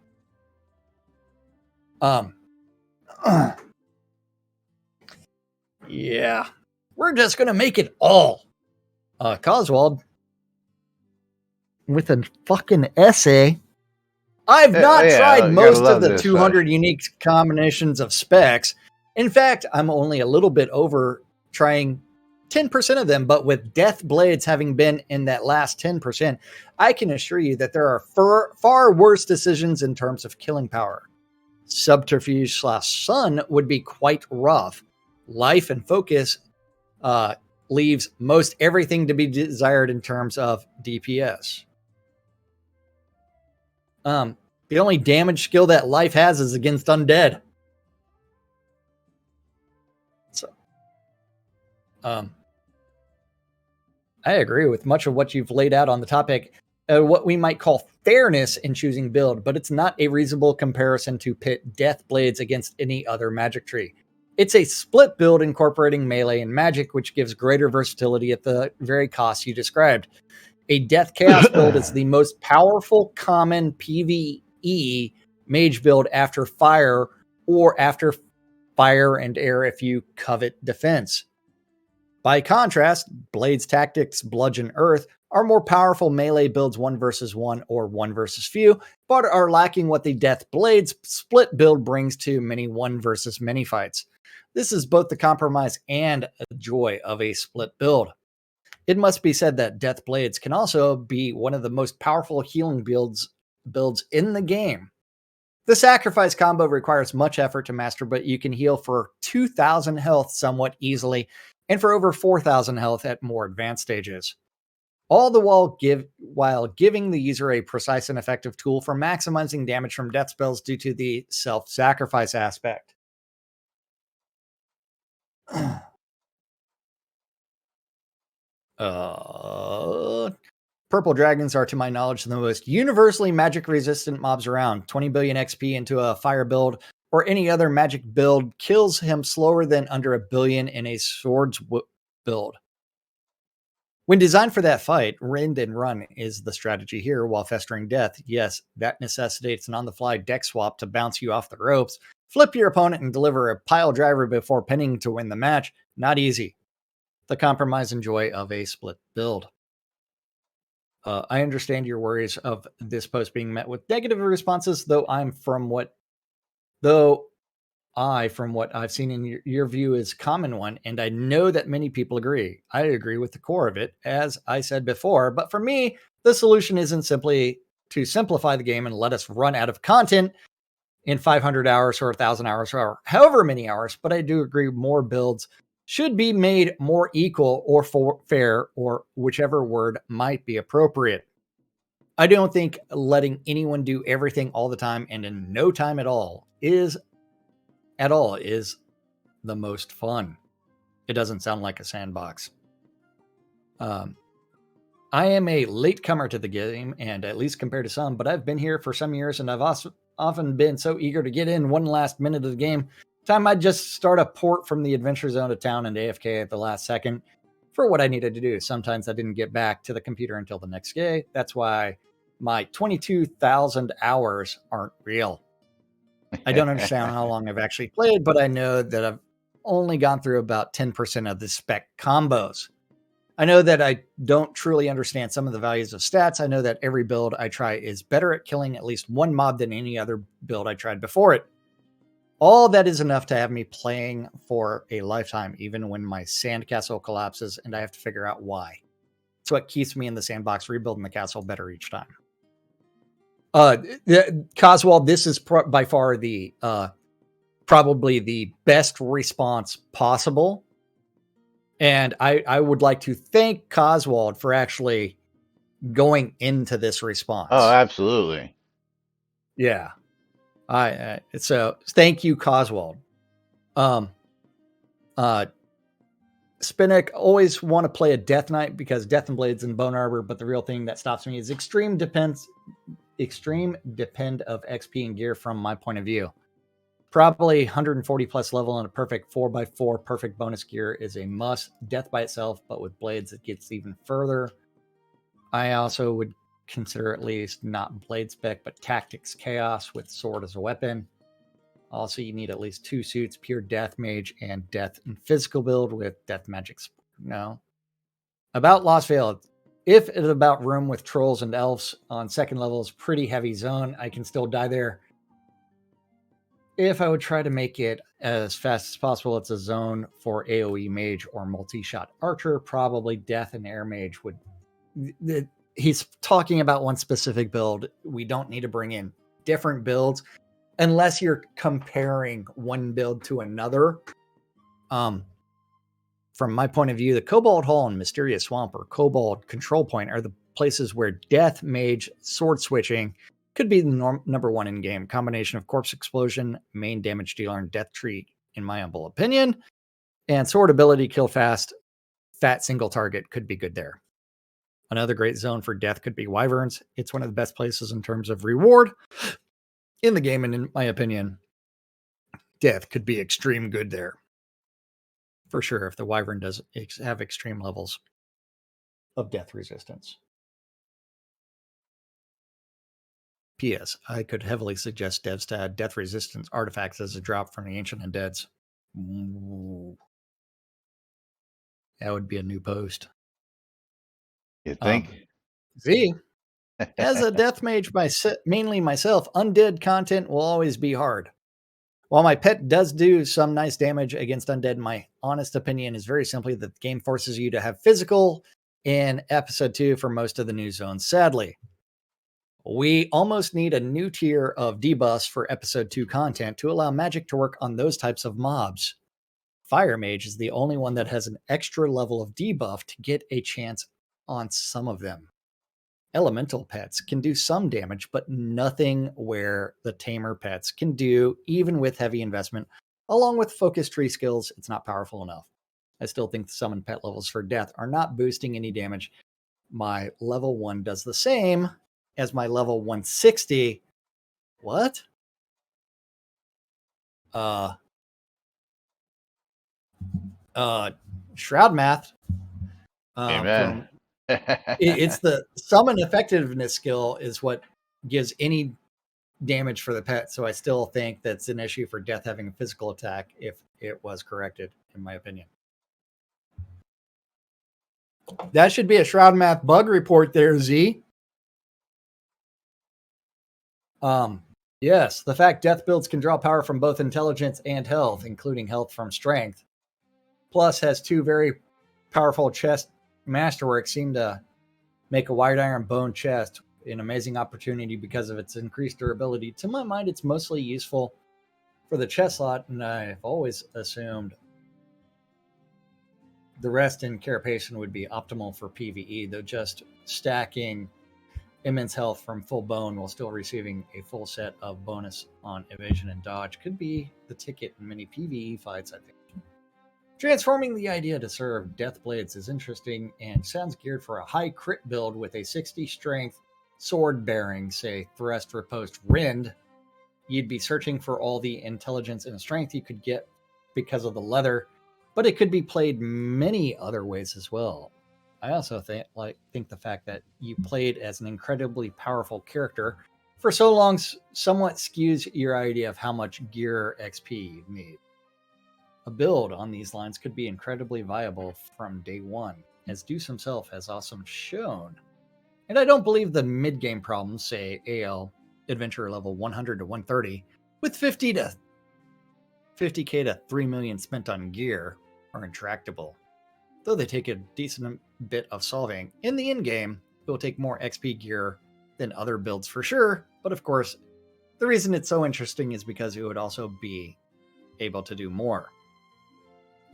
Yeah, we're just gonna make it all. Coswald with a fucking essay. I've not tried most of the 200 unique combinations of specs. In fact, I'm only a little bit over trying 10% of them, but with Death Blades having been in that last 10%, I can assure you that there are far worse decisions in terms of killing power. Subterfuge / Sun would be quite rough. Life and Focus leaves most everything to be desired in terms of DPS. The only damage skill that Life has is against undead. So, I agree with much of what you've laid out on the topic, what we might call fairness in choosing build, but it's not a reasonable comparison to pit Death Blades against any other magic tree. It's a split build incorporating melee and magic, which gives greater versatility at the very cost you described. A Death Chaos build is the most powerful common PvE mage build after fire or after fire and air if you covet defense. By contrast, Blades Tactics, Bludgeon Earth are more powerful melee builds 1 versus 1 or 1 versus few, but are lacking what the Death Blades split build brings to many 1 versus many fights. This is both the compromise and the joy of a split build. It must be said that Death Blades can also be one of the most powerful healing builds in the game. The sacrifice combo requires much effort to master, but you can heal for 2,000 health somewhat easily and for over 4,000 health at more advanced stages. All the while giving the user a precise and effective tool for maximizing damage from death spells due to the self-sacrifice aspect. Purple dragons are, to my knowledge, the most universally magic resistant mobs around. 20 billion XP into a fire build or any other magic build kills him slower than under 1 billion in a swords build. When designed for that fight, rend and run is the strategy here while festering death. Yes, that necessitates an on-the-fly deck swap to bounce you off the ropes, flip your opponent and deliver a pile driver before pinning to win the match. Not easy. The compromise and joy of a split build. I understand your worries of this post being met with negative responses, though from what I've seen in your view is a common one, and I know that many people agree. I agree with the core of it, as I said before, but for me, the solution isn't simply to simplify the game and let us run out of content in 500 hours or 1,000 hours or however many hours, but I do agree more builds should be made more equal or fair, or whichever word might be appropriate. I don't think letting anyone do everything all the time and in no time at all is the most fun. It doesn't sound like a sandbox. I am a latecomer to the game, and at least compared to some, but I've been here for some years, and I've often been so eager to get in one last minute of the game. Time I'd just start a port from the adventure zone to town and AFK at the last second for what I needed to do. Sometimes I didn't get back to the computer until the next day. That's why my 22,000 hours aren't real. I don't understand how long I've actually played, but I know that I've only gone through about 10% of the spec combos. I know that I don't truly understand some of the values of stats. I know that every build I try is better at killing at least one mob than any other build I tried before it. All that is enough to have me playing for a lifetime, even when my sandcastle collapses and I have to figure out why. It's what keeps me in the sandbox, rebuilding the castle better each time. Coswald, this is by far probably the best response possible And I would like to thank Coswald for actually going into this response. Oh, absolutely. Yeah. So thank you, Coswald. Spinnick, always want to play a Death Knight because Death and Blades and Bone Arbor, but the real thing that stops me is extreme depend of XP and gear from my point of view. Probably 140 plus level and a perfect 4x4 perfect bonus gear is a must. Death by itself, but with Blades it gets even further. I also would consider at least not Blade spec, but Tactics Chaos with Sword as a weapon. Also, you need at least 2 suits, Pure Death Mage and Death and Physical build with Death Magic. No. About Lost Vale, if it's about room with trolls and elves on second level is pretty heavy zone, I can still die there. If I would try to make it as fast as possible, it's a zone for AoE Mage or multi-shot Archer. Probably Death and Air Mage would... He's talking about one specific build. We don't need to bring in different builds unless you're comparing one build to another. From my point of view, the Cobalt Hall and Mysterious Swamp or Cobalt Control Point are the places where Death, Mage, Sword switching could be the number one in game. Combination of Corpse Explosion, main damage dealer, and Death Tree, in my humble opinion. And Sword ability, kill fast, fat single target could be good there. Another great zone for Death could be Wyverns. It's one of the best places in terms of reward in the game, and in my opinion, Death could be extreme good there. For sure, if the Wyvern does have extreme levels of death resistance. P.S. I could heavily suggest devs to add death resistance artifacts as a drop from the Ancient Undeads. Ooh. That would be a new post. You think? As a death mage, mainly myself, undead content will always be hard. While my pet does do some nice damage against undead, my honest opinion is very simply that the game forces you to have physical in episode 2 for most of the new zones. Sadly, we almost need a new tier of debuffs for episode 2 content to allow magic to work on those types of mobs. Fire Mage is the only one that has an extra level of debuff to get a chance on some of them. Elemental pets can do some damage, but nothing where the tamer pets can do, even with heavy investment. Along with focus tree skills, it's not powerful enough. I still think the summon pet levels for death are not boosting any damage. My level 1 does the same as my level 160. What? Shroud math. Amen. It's the summon effectiveness skill is what gives any damage for the pet. So I still think that's an issue for death having a physical attack if it was corrected, in my opinion. That should be a Shroud Math bug report there, Z. Yes, the fact death builds can draw power from both intelligence and health, including health from strength. Plus has 2 very powerful chest masterworks seem to make a wide iron bone chest an amazing opportunity because of its increased durability. To my mind, it's mostly useful for the chest slot, and I've always assumed the rest in Carapace would be optimal for PvE, though just stacking immense health from full bone while still receiving a full set of bonus on evasion and dodge could be the ticket in many PvE fights, I think. Transforming the idea to serve Death Blades is interesting and sounds geared for a high crit build with a 60 strength sword bearing, say, Thrust Riposte Rend. You'd be searching for all the intelligence and strength you could get because of the leather, but it could be played many other ways as well. I also think the fact that you played as an incredibly powerful character for so long somewhat skews your idea of how much gear XP you need. A build on these lines could be incredibly viable from day one, as Deuce himself has also shown. And I don't believe the mid-game problems, say AL Adventure level 100 to 130, with 50k to 3 million spent on gear, are intractable. Though they take a decent bit of solving, in the in-game, it will take more XP gear than other builds for sure, but of course, the reason it's so interesting is because it would also be able to do more.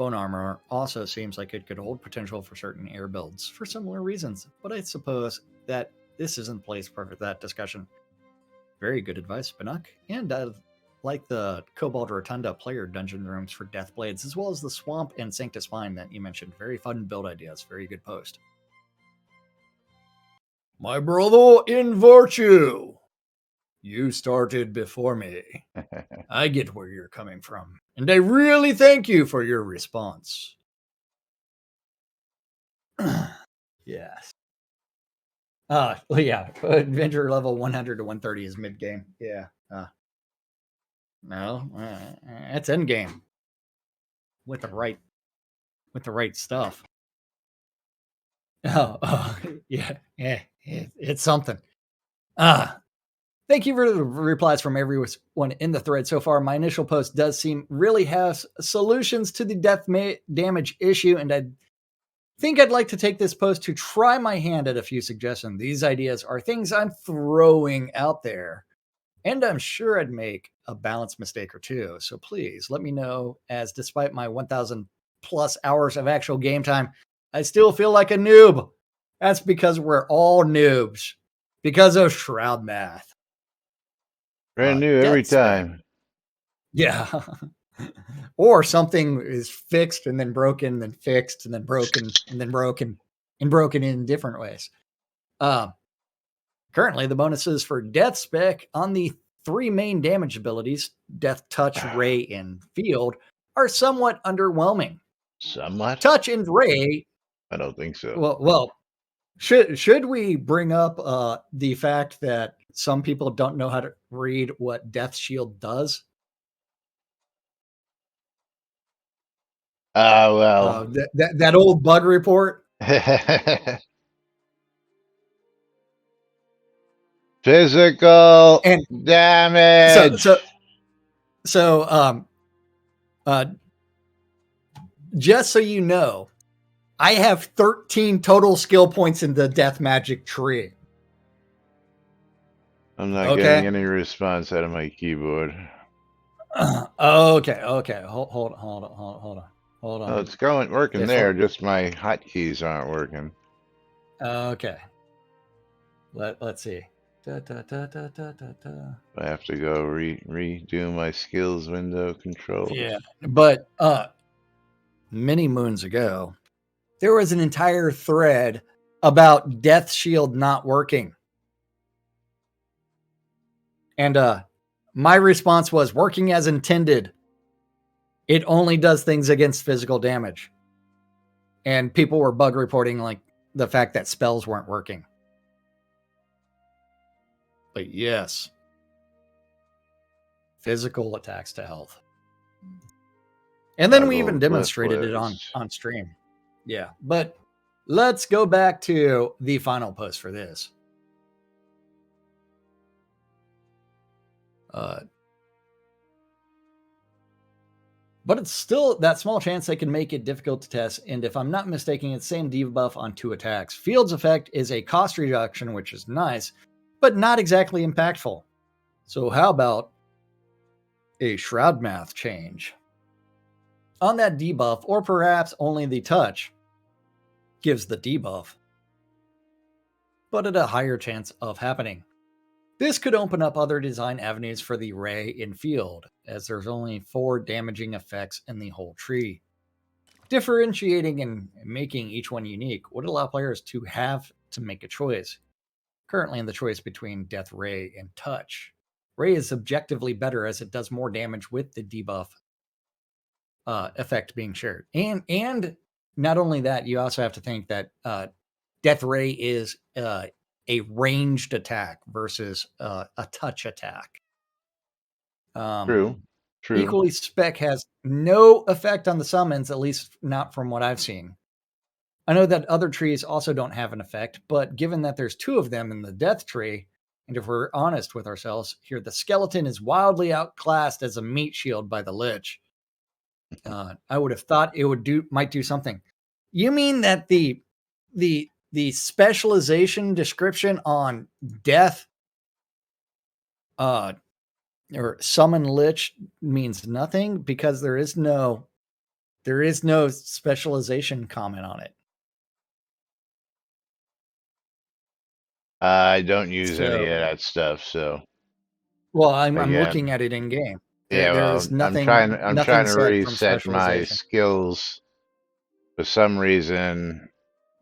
Bone armor also seems like it could hold potential for certain air builds for similar reasons, but I suppose that this isn't the place for that discussion. Very good advice, Banuk. And I like the Cobalt Rotunda player dungeon rooms for Death Blades, as well as the Swamp and Sanctus Vine that you mentioned. Very fun build ideas. Very good post. My brother in virtue, you started before me. I get where you're coming from, and I really thank you for your response. Yes. Yeah. Adventure level 100 to 130 is mid game. Yeah. No, that's end game with the right stuff. Oh, yeah. It's something. Thank you for the replies from everyone in the thread so far. My initial post does seem really has solutions to the death damage issue, and I think I'd like to take this post to try my hand at a few suggestions. These ideas are things I'm throwing out there, and I'm sure I'd make a balance mistake or two. So please let me know, as despite my 1,000 plus hours of actual game time, I still feel like a noob. That's because we're all noobs because of Shroud math. Brand new every time. Yeah. Or something is fixed and then broken, then fixed and then broken and then broken and broken in different ways. Currently, the bonuses for Death Spec on the 3 main damage abilities, Death, Touch, Ray, and Field, are somewhat underwhelming. Somewhat? Touch and Ray. I don't think so. Well, should we bring up the fact that some people don't know how to read what Death Shield does? Well. That old bug report. Physical and damage. So, just so you know, I have 13 total skill points in the death magic tree. I'm not getting any response out of my keyboard. Okay. Hold on. Oh, it's working there. Just my hotkeys aren't working. Okay. Let's see. I have to go redo my skills window controls. Yeah, but many moons ago, there was an entire thread about Death Shield not working. And my response was working as intended. It only does things against physical damage. And people were bug reporting like the fact that spells weren't working. But yes, physical attacks to health. And then we even demonstrated it on stream. Yeah, but let's go back to the final post for this. But it's still that small chance they can make it difficult to test. And if I'm not mistaken, it's same debuff on 2 attacks. Field's effect is a cost reduction, which is nice, but not exactly impactful. So how about a Shroud math change? On that debuff, or perhaps only the touch, gives the debuff, but at a higher chance of happening. This could open up other design avenues for the Ray in Field, as there's only 4 damaging effects in the whole tree. Differentiating and making each one unique would allow players to have to make a choice. Currently in the choice between Death Ray and Touch. Ray is objectively better as it does more damage with the debuff effect being shared. And not only that, you also have to think that Death Ray is a ranged attack versus a touch attack. True. Equally, Spec has no effect on the summons, at least not from what I've seen. I know that other trees also don't have an effect, but given that there's 2 of them in the Death Tree, and if we're honest with ourselves here, the skeleton is wildly outclassed as a meat shield by the Lich. I would have thought it might do something. You mean that the specialization description on death or summon Lich means nothing because there is no There is no specialization comment on it. I don't use any of that stuff, so. Well, I'm Yeah. looking at it in game. Yeah, There well, is I'm nothing. trying Nothing to said from reset my specialization. skills. For some reason,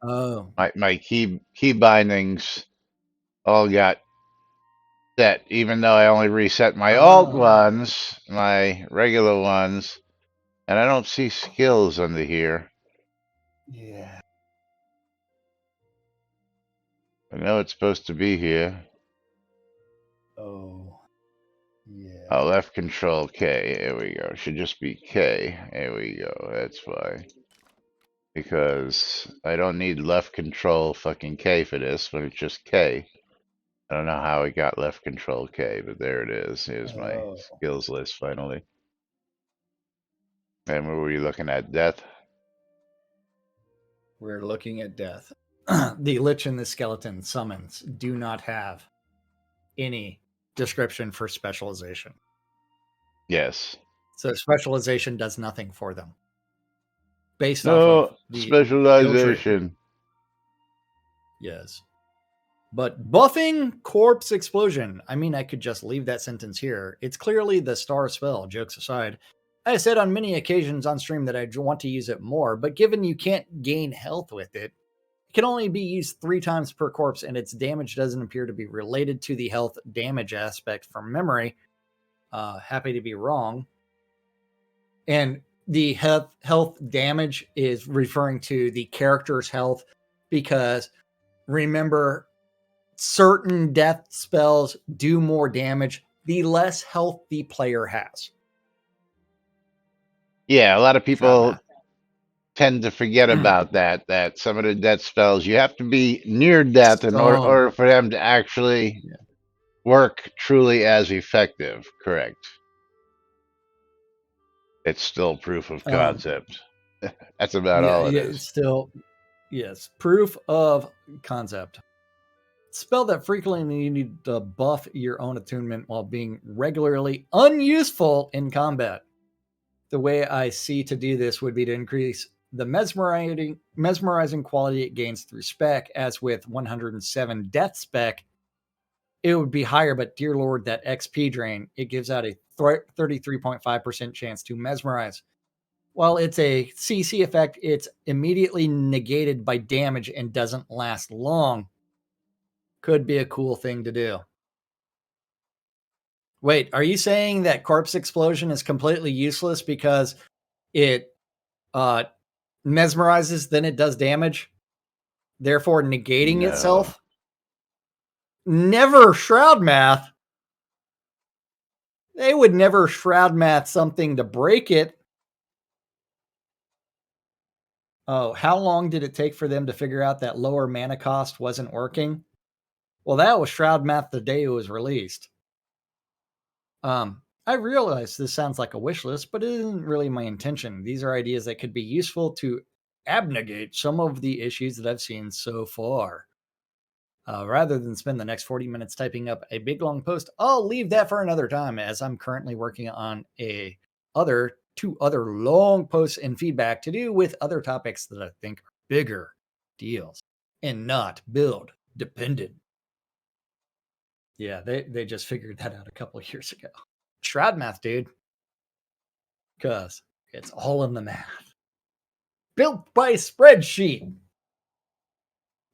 Oh, my key bindings all got set, even though I only reset my alt ones, my regular ones, and I don't see skills under here. yeah. I know it's supposed to be here. Oh, yeah. Oh, left control K. There we go. Should just be K. There we go. That's why. Because I don't need left control fucking K for this when it's just K. I don't know how it got left control K, but there it is. Here's my skills list finally. And what were you looking at? Death? We're looking at death. The Lich and the Skeleton summons do not have any description for specialization. Yes. So specialization does nothing for them. Based No off of the specialization. Yes. But buffing corpse explosion. I mean, I could just leave that sentence here. It's clearly the star spell, jokes aside. I said on many occasions on stream that I want to use it more, but given you can't gain health with it, it can only be used 3 times per corpse, and its damage doesn't appear to be related to the health damage aspect from memory. Happy to be wrong. And the health damage is referring to the character's health, because remember, certain death spells do more damage the less health the player has. Yeah, a lot of people tend to forget about that some of the death spells, you have to be near death in order for them to actually work truly as effective. Correct. It's still proof of concept. That's about all it is. It's still, yes, proof of concept. Spell that frequently you need to buff your own attunement while being regularly unuseful in combat. The way I see to do this would be to increase the mesmerizing quality it gains through spec, as with 107 death spec, it would be higher, but dear Lord, that XP drain, it gives out a 33.5% chance to mesmerize. While it's a CC effect, it's immediately negated by damage and doesn't last long. Could be a cool thing to do. Wait, are you saying that corpse explosion is completely useless because it mesmerizes, then it does damage, therefore negating itself? Never Shroud math. They would never Shroud math something to break it. Oh, how long did it take for them to figure out that lower mana cost wasn't working? Well, that was Shroud math the day it was released. I realize this sounds like a wish list, but it isn't really my intention. These are ideas that could be useful to abnegate some of the issues that I've seen so far. Rather than spend the next 40 minutes typing up a big long post, I'll leave that for another time, as I'm currently working on two other long posts and feedback to do with other topics that I think are bigger deals and not build dependent. Yeah, they just figured that out a couple of years ago. Shroud math, dude. Because it's all in the math. Built by spreadsheet.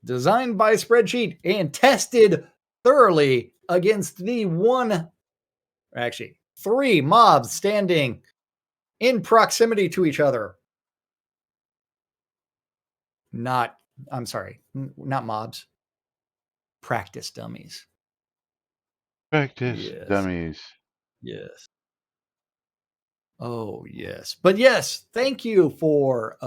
Designed by spreadsheet and tested thoroughly against the three mobs standing in proximity to each other. Not mobs. Practice dummies. Practice dummies. Yes. Oh, yes. But yes, thank you for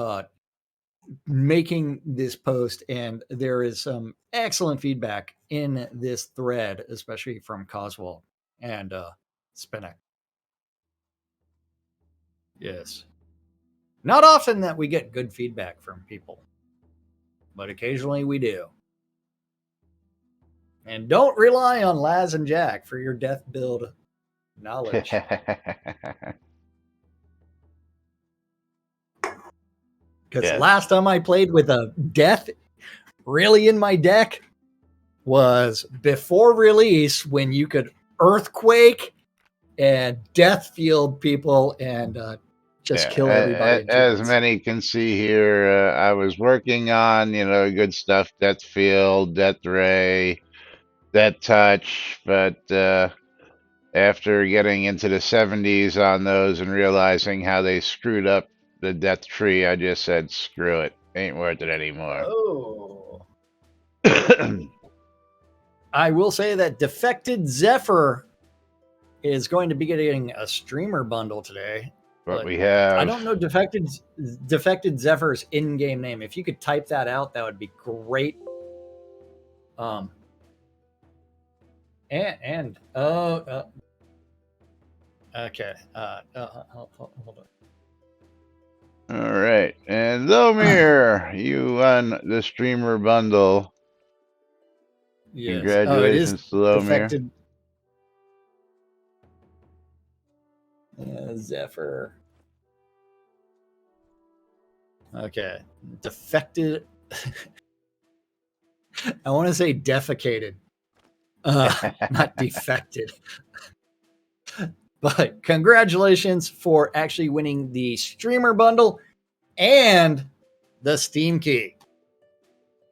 making this post, and there is some excellent feedback in this thread, especially from Coswell and Spinach. Yes. Not often that we get good feedback from people, but occasionally we do. And don't rely on Laz and Jack for your death build knowledge. Because last time I played with a death really in my deck was before release, when you could earthquake and death field people and just kill everybody. As many can see here, I was working on, good stuff, Death Field, Death Ray, Death Touch, but after getting into the 70s on those and realizing how they screwed up the Death Tree, I just said, screw it. Ain't worth it anymore. Oh. I will say that Defected Zephyr is going to be getting a streamer bundle today. But we have... I don't know Defected Zephyr's in-game name. If you could type that out, that would be great. Okay. Hold on. All right. And Lomir, you won the streamer bundle. Yes. Congratulations to Lomir. Zephyr. Okay. Defected. I want to say defecated. Not defected. But congratulations for actually winning the streamer bundle and the Steam key.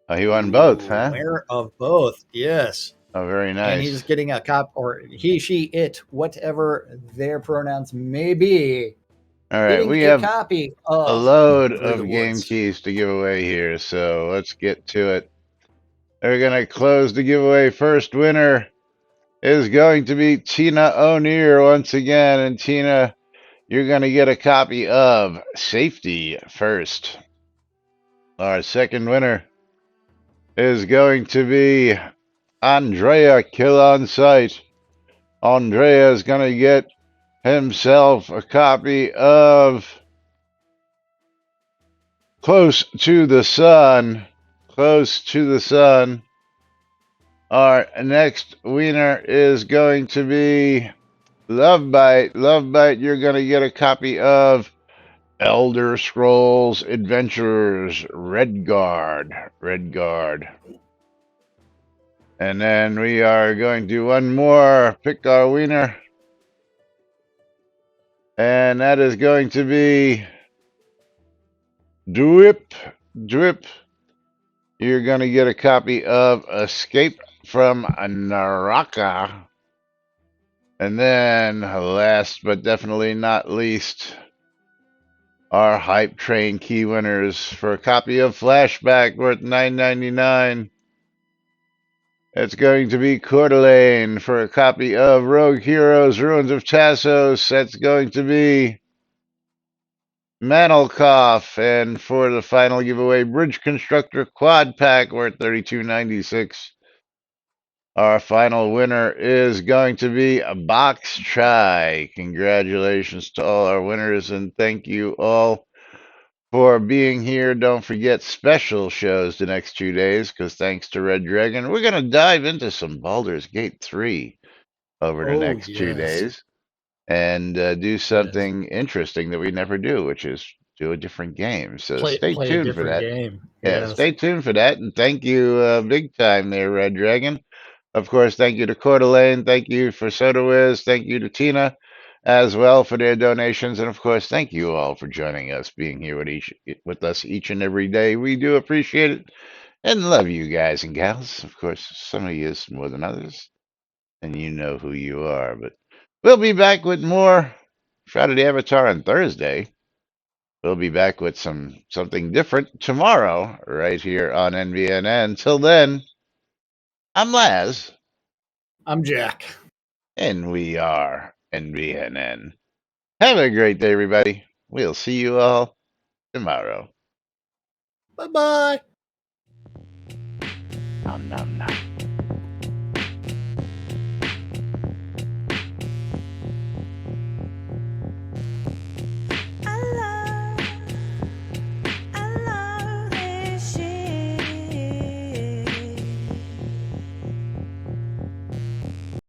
Oh, he won both, huh? Winner of both, yes. Oh, very nice. And he's getting a cop, or he, she, it, whatever their pronouns may be. All right, we have a load of game keys to give away here, so let's get to it. They're going to close the giveaway. First winner is going to be Tina O'Neill once again. And Tina, you're going to get a copy of Safety First. Our second winner is going to be Andrea Kill on Sight. Andrea is going to get himself a copy of Close to the Sun. Close to the Sun. Our next winner is going to be Lovebite. Lovebite, you're going to get a copy of Elder Scrolls Adventures Redguard. Redguard. And then we are going to do one more. Pick our winner. And that is going to be Drip. Drip. You're going to get a copy of Escape from Naraka. And then, last but definitely not least, our Hype Train key winners for a copy of Flashback worth $9.99. It's going to be Coeur d'Alene for a copy of Rogue Heroes, Ruins of Tassos. That's going to be Manelkoff. And for the final giveaway, Bridge Constructor Quad Pack worth $32.96. Our final winner is going to be a Box Chai. Congratulations to all our winners, and thank you all for being here. Don't forget special shows the next 2 days, because thanks to Red Dragon, we're going to dive into some Baldur's Gate 3 over the next 2 days and do something interesting that we never do, which is do a different game. So stay tuned for that. Yeah, stay tuned for that, and thank you big time there, Red Dragon. Of course, thank you to Coeur d'Alene. Thank you for SodaWiz. Thank you to Tina as well for their donations. And of course, thank you all for joining us, being here with us each and every day. We do appreciate it and love you guys and gals. Of course, some of you more than others, and you know who you are. But we'll be back with more Shroud of the Avatar on Thursday. We'll be back with something different tomorrow right here on NBNN. Until then, I'm Laz. I'm Jack. And we are NBNN. Have a great day, everybody. We'll see you all tomorrow. Bye-bye. Nom, nom, nom.